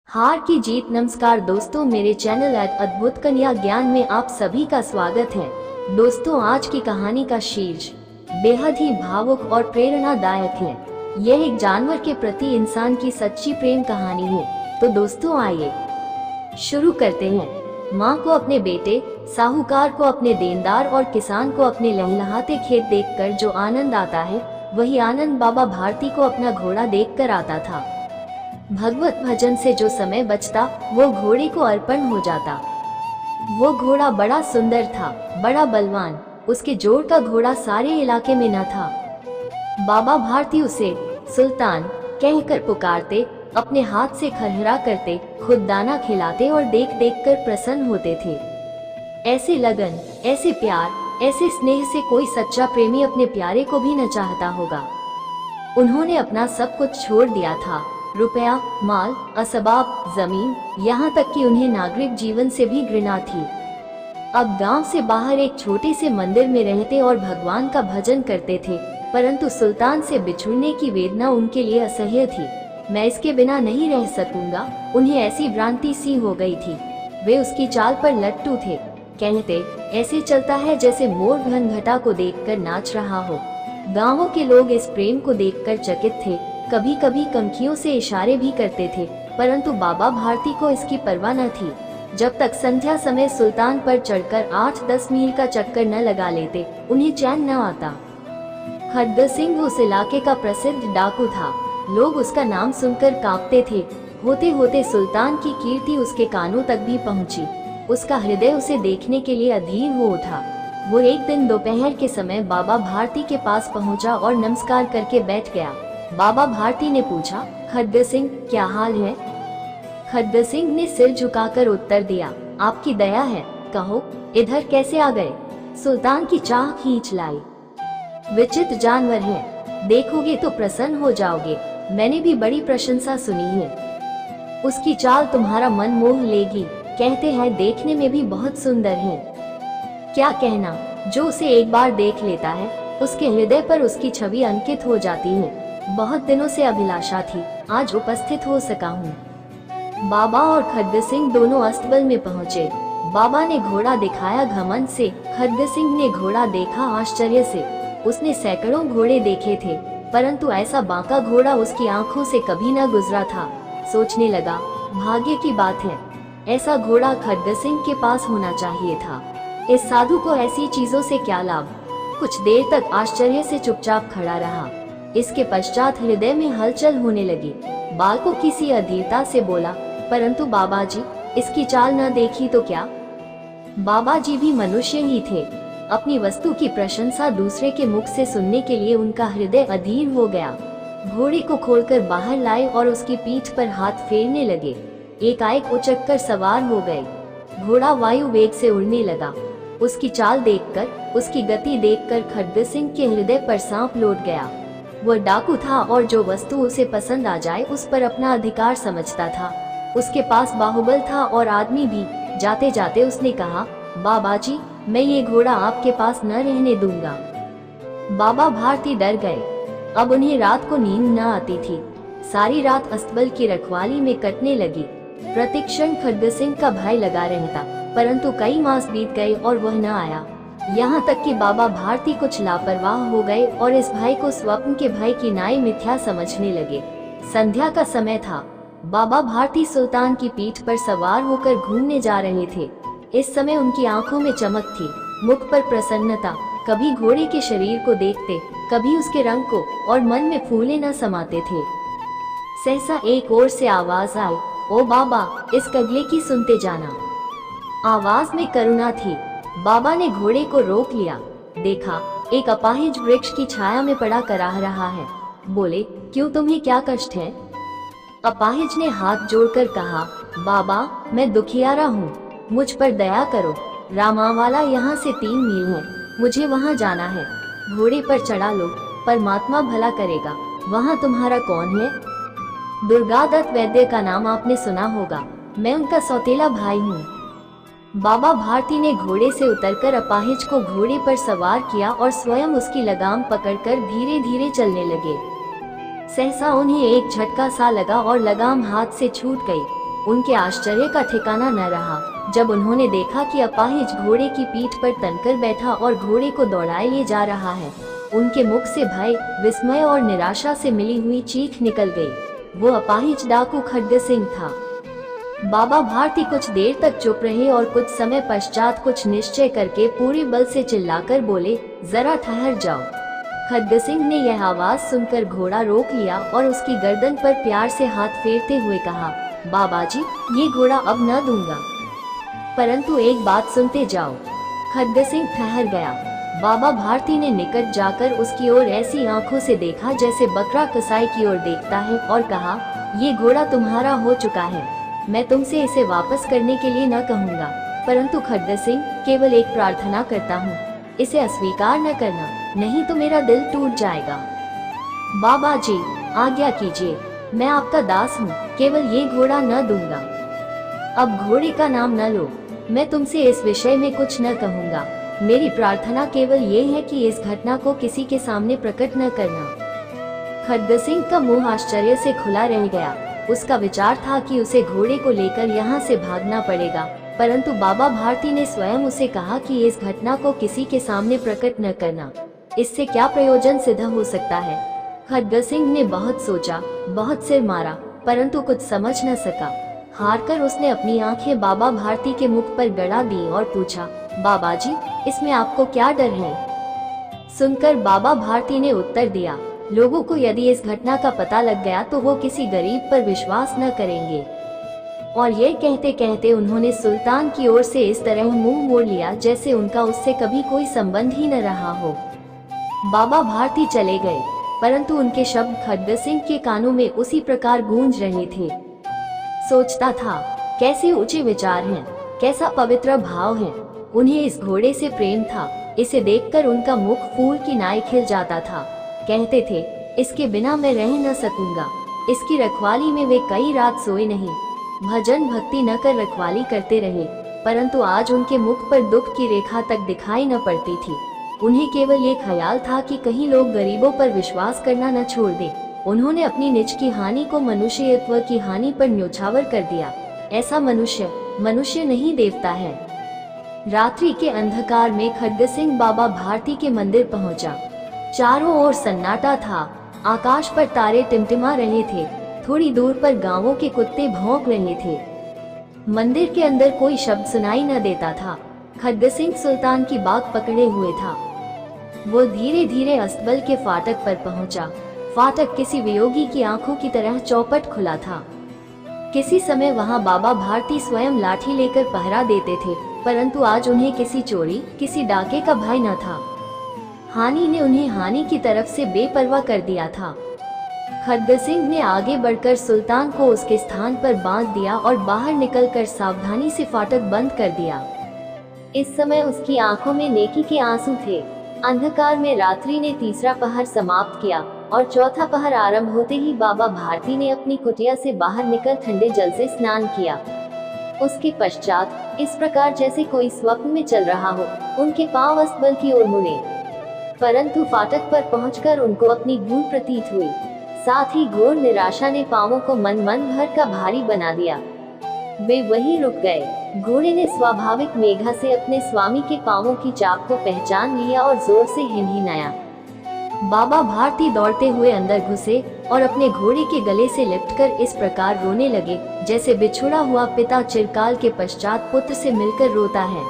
हार की जीत। नमस्कार दोस्तों, मेरे चैनल अद्भुत कन्या ज्ञान में आप सभी का स्वागत है। दोस्तों, आज की कहानी का शीर्ष बेहद ही भावुक और प्रेरणादायक है। यह एक जानवर के प्रति इंसान की सच्ची प्रेम कहानी है। तो दोस्तों, आइए शुरू करते हैं। माँ को अपने बेटे, साहूकार को अपने देनदार और किसान को अपने लहलहाते खेत देखकर जो आनंद आता है, वही आनंद बाबा भारती को अपना घोड़ा देखकर आता था। भगवत भजन से जो समय बचता वो घोड़े को अर्पण हो जाता। वो घोड़ा बड़ा सुंदर था, बड़ा बलवान। उसके जोड़ का घोड़ा सारे इलाके में न था। बाबा भारती उसे सुल्तान कहकर पुकारते, अपने हाथ से खरहरा करते, खुद दाना खिलाते और देख देख कर प्रसन्न होते थे। ऐसे लगन, ऐसे प्यार, ऐसे स्नेह से कोई सच्चा प्रेमी अपने प्यारे को भी न चाहता होगा। उन्होंने अपना सब कुछ छोड़ दिया था, रुपया, माल, असबाब, जमीन, यहाँ तक कि उन्हें नागरिक जीवन से भी घृणा थी। अब गांव से बाहर एक छोटे से मंदिर में रहते और भगवान का भजन करते थे, परंतु सुल्तान से बिछुड़ने की वेदना उनके लिए असह्य थी। मैं इसके बिना नहीं रह सकूंगा, उन्हें ऐसी भ्रांति सी हो गई थी। वे उसकी चाल पर लट्टू थे। कहते, ऐसे चलता है जैसे मोर घनघटा को देखकर नाच रहा हो। गांवों के लोग इस प्रेम को देखकर चकित थे। कभी कभी कंखियों से इशारे भी करते थे, परंतु बाबा भारती को इसकी परवाह न थी। जब तक संध्या समय सुल्तान पर चढ़कर 8-10 मील का चक्कर न लगा लेते, उन्हें चैन न आता। खड्ग सिंह उस इलाके का प्रसिद्ध डाकू था। लोग उसका नाम सुनकर कांपते थे। होते होते सुल्तान की कीर्ति उसके कानों तक भी पहुंची। उसका हृदय उसे देखने के लिए अधीर हो उठा। वो एक दिन दोपहर के समय बाबा भारती के पास पहुंचा और नमस्कार करके बैठ गया। बाबा भारती ने पूछा, खड्ग सिंह, क्या हाल है? खड्ग सिंह ने सिर झुकाकर उत्तर दिया, आपकी दया है, कहो इधर कैसे आ गए? सुल्तान की चाह खींच लाई। विचित्र जानवर है, देखोगे तो प्रसन्न हो जाओगे। मैंने भी बड़ी प्रशंसा सुनी है। उसकी चाल तुम्हारा मन मोह लेगी। कहते हैं देखने में भी बहुत सुंदर है। क्या कहना, जो उसे एक बार देख लेता है, उसके हृदय पर उसकी छवि अंकित हो जाती है। बहुत दिनों से अभिलाषा थी, आज उपस्थित हो सका हूँ। बाबा और खड्ग सिंह दोनों अस्तबल में पहुँचे। बाबा ने घोड़ा दिखाया घमंड से, खड्ग सिंह ने घोड़ा देखा आश्चर्य से। उसने सैकड़ों घोड़े देखे थे, परंतु ऐसा बांका घोड़ा उसकी आंखों से कभी न गुजरा था। सोचने लगा, भाग्य की बात है, ऐसा घोड़ा खड्ग सिंह के पास होना चाहिए था। इस साधु को ऐसी चीजों से क्या लाभ? कुछ देर तक आश्चर्य से चुपचाप खड़ा रहा। इसके पश्चात हृदय में हलचल होने लगी। बाल को किसी अधीरता से बोला, परंतु बाबा जी, इसकी चाल न देखी तो क्या? बाबा जी भी मनुष्य ही थे। अपनी वस्तु की प्रशंसा दूसरे के मुख से सुनने के लिए उनका हृदय अधीर हो गया। घोड़े को खोलकर बाहर लाए और उसकी पीठ पर हाथ फेरने लगे। एकाएक उचक कर सवार हो गए। घोड़ा वायु वेग से उड़ने लगा। उसकी चाल देखकर, उसकी गति देखकर खड्ग सिंह के हृदय पर सांप लौट गया। वह डाकू था और जो वस्तु उसे पसंद आ जाए उस पर अपना अधिकार समझता था। उसके पास बाहुबल था और आदमी भी। जाते जाते उसने कहा, बाबा जी, मैं ये घोड़ा आपके पास न रहने दूंगा। बाबा भारती डर गए। अब उन्हें रात को नींद न आती थी। सारी रात अस्तबल की रखवाली में कटने लगी। प्रतिक्षण खड्ग सिंह का भय लगा रहता, परंतु कई मास बीत गए और वह न आया। यहाँ तक कि बाबा भारती कुछ लापरवाह हो गए और इस भय को स्वप्न के भय की नाई मिथ्या समझने लगे। संध्या का समय था। बाबा भारती सुल्तान की पीठ पर सवार होकर घूमने जा रहे थे। इस समय उनकी आंखों में चमक थी, मुख पर प्रसन्नता। कभी घोड़े के शरीर को देखते, कभी उसके रंग को, और मन में फूले न समाते थे। सहसा एक ओर से आवाज आई, ओ बाबा, इस कगले की सुनते जाना। आवाज में करुणा थी। बाबा ने घोड़े को रोक लिया। देखा, एक अपाहिज वृक्ष की छाया में पड़ा कराह रहा है। बोले, क्यों, तुम्हें क्या कष्ट है? अपाहिज ने हाथ जोड़कर कहा, बाबा, मैं दुखियारा हूँ, मुझ पर दया करो। रामावाला यहाँ से 3 मील है, मुझे वहाँ जाना है। घोड़े पर चढ़ा लो, परमात्मा भला करेगा। वहाँ तुम्हारा कौन है? दुर्गादत्त वैद्य का नाम आपने सुना होगा, मैं उनका सौतेला भाई हूँ। बाबा भारती ने घोड़े से उतरकर अपाहिज को घोड़े पर सवार किया और स्वयं उसकी लगाम पकड़कर धीरे धीरे चलने लगे। सहसा उन्हें एक झटका सा लगा और लगाम हाथ से छूट गई। उनके आश्चर्य का ठिकाना न रहा जब उन्होंने देखा कि अपाहिज घोड़े की पीठ पर तनकर बैठा और घोड़े को दौड़ाए ले जा रहा है। उनके मुख से भय, विस्मय और निराशा से मिली हुई चीख निकल गई। वो अपाहिज डाकू खड्ग सिंह था। बाबा भारती कुछ देर तक चुप रहे और कुछ समय पश्चात कुछ निश्चय करके पूरे बल से चिल्लाकर बोले, जरा ठहर जाओ। खड्ग सिंह ने यह आवाज सुनकर घोड़ा रोक लिया और उसकी गर्दन पर प्यार से हाथ फेरते हुए कहा, बाबा जी, ये घोड़ा अब न दूंगा, परंतु एक बात सुनते जाओ। खड्ग सिंह ठहर गया। बाबा भारती ने निकट जाकर उसकी ओर ऐसी आंखों से देखा जैसे बकरा कसाई की ओर देखता है और कहा, ये घोड़ा तुम्हारा हो चुका है, मैं तुमसे इसे वापस करने के लिए न कहूँगा, परंतु खड्ग सिंह, केवल एक प्रार्थना करता हूँ, इसे अस्वीकार न करना, नहीं तो मेरा दिल टूट जाएगा। बाबा जी, आज्ञा कीजिए, मैं आपका दास हूँ, केवल ये घोड़ा न दूंगा। अब घोड़े का नाम न लो, मैं तुमसे इस विषय में कुछ न कहूँगा। मेरी प्रार्थना केवल ये है कि इस घटना को किसी के सामने प्रकट न करना। खड्ग सिंह का मुंह आश्चर्य से खुला रह गया। उसका विचार था कि उसे घोड़े को लेकर यहाँ से भागना पड़ेगा, परंतु बाबा भारती ने स्वयं उसे कहा कि इस घटना को किसी के सामने प्रकट न करना। इससे क्या प्रयोजन सिद्ध हो सकता है? खड्ग सिंह ने बहुत सोचा, बहुत सिर मारा, परंतु कुछ समझ न सका। हारकर उसने अपनी आंखें बाबा भारती के मुख पर गड़ा दी और पूछा, बाबा जी, इसमें आपको क्या डर है? सुनकर बाबा भारती ने उत्तर दिया, लोगों को यदि इस घटना का पता लग गया तो वो किसी गरीब पर विश्वास न करेंगे। और ये कहते कहते उन्होंने सुल्तान की ओर से इस तरह मुंह मोड़ लिया जैसे उनका उससे कभी कोई संबंध ही न रहा हो। बाबा भारती चले गए, परंतु उनके शब्द खड्ग सिंह के कानों में उसी प्रकार गूंज रहे थे। सोचता था, कैसे ऊंचे विचार हैं, कैसा पवित्र भाव है। उन्हें इस घोड़े से प्रेम था। इसे देखकर उनका मुख फूल की नाई खिल जाता था। कहते थे, इसके बिना मैं रह न सकूंगा। इसकी रखवाली में वे कई रात सोए नहीं, भजन भक्ति न कर रखवाली करते रहे, परंतु आज उनके मुख पर दुख की रेखा तक दिखाई न पड़ती थी। उन्हें केवल ये ख्याल था कि कहीं लोग गरीबों पर विश्वास करना न छोड़ दें। उन्होंने अपनी निज की हानि को मनुष्यत्व की हानि पर न्योछावर कर दिया। ऐसा मनुष्य नहीं, देवता है। रात्रि के अंधकार में खड्ग सिंह बाबा भारती के मंदिर पहुंचा। चारों ओर सन्नाटा था। आकाश पर तारे टिमटिमा रहे थे। थोड़ी दूर पर गांवों के कुत्ते भौंक रहे थे। मंदिर के अंदर कोई शब्द सुनाई न देता था। खड्ग सिंह सुल्तान की बाग पकड़े हुए था। वो धीरे धीरे अस्तबल के फाटक पर पहुंचा। फाटक किसी वियोगी की आंखों की तरह चौपट खुला था। किसी समय वहां बाबा भारती स्वयं लाठी लेकर पहरा देते थे, परंतु आज उन्हें किसी चोरी, किसी डाके का भय न था। हानि ने उन्हें हानि की तरफ से बेपरवाह कर दिया था। खड्ग सिंह ने आगे बढ़कर सुल्तान को उसके स्थान पर बांध दिया और बाहर निकलकर सावधानी से फाटक बंद कर दिया। इस समय उसकी आंखों में नेकी के आंसू थे। अंधकार में रात्रि ने तीसरा पहर समाप्त किया और चौथा पहर आरंभ होते ही बाबा भारती ने अपनी कुटिया से बाहर निकल ठंडे जल से स्नान किया। उसके पश्चात इस प्रकार जैसे कोई स्वप्न में चल रहा हो, उनके पांव अस्तबल की ओर मुड़े, परंतु फाटक पर पहुंचकर उनको अपनी भूल प्रतीत हुई। साथ ही घोर निराशा ने पांवों को मन भर का भारी बना दिया। वे वहीं रुक गए। घोड़े ने स्वाभाविक मेघा से अपने स्वामी के पांवों की चाप को पहचान लिया और जोर से हिनहिनाया। बाबा भारती दौड़ते हुए अंदर घुसे और अपने घोड़े के गले से लिपटकर इस प्रकार रोने लगे जैसे बिछुड़ा हुआ पिता चिरकाल के पश्चात पुत्र से मिलकर रोता है।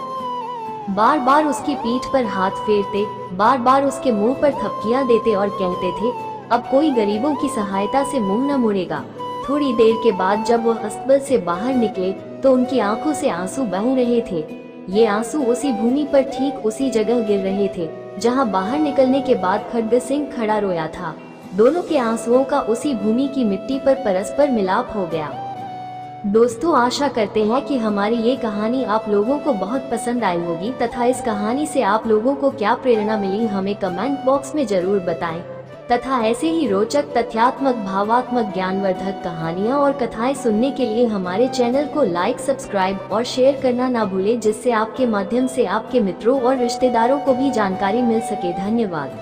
बार बार उसकी पीठ पर हाथ फेरते, बार बार उसके मुंह पर थपकियां देते और कहते थे, अब कोई गरीबों की सहायता से मुंह न मुड़ेगा। थोड़ी देर के बाद जब वह अस्तबल से बाहर निकले तो उनकी आंखों से आंसू बह रहे थे। ये आंसू उसी भूमि पर ठीक उसी जगह गिर रहे थे जहां बाहर निकलने के बाद खड्ग सिंह खड़ा रोया था। दोनों के आंसुओं का उसी भूमि की मिट्टी पर परस्पर मिलाप हो गया। दोस्तों, आशा करते हैं कि हमारी ये कहानी आप लोगों को बहुत पसंद आई होगी तथा इस कहानी से आप लोगों को क्या प्रेरणा मिली हमें कमेंट बॉक्स में जरूर बताएं। तथा ऐसे ही रोचक, तथ्यात्मक, भावात्मक, ज्ञानवर्धक कहानियाँ और कथाएं सुनने के लिए हमारे चैनल को लाइक, सब्सक्राइब और शेयर करना ना भूलें, जिससे आपके माध्यम से आपके मित्रों और रिश्तेदारों को भी जानकारी मिल सके। धन्यवाद।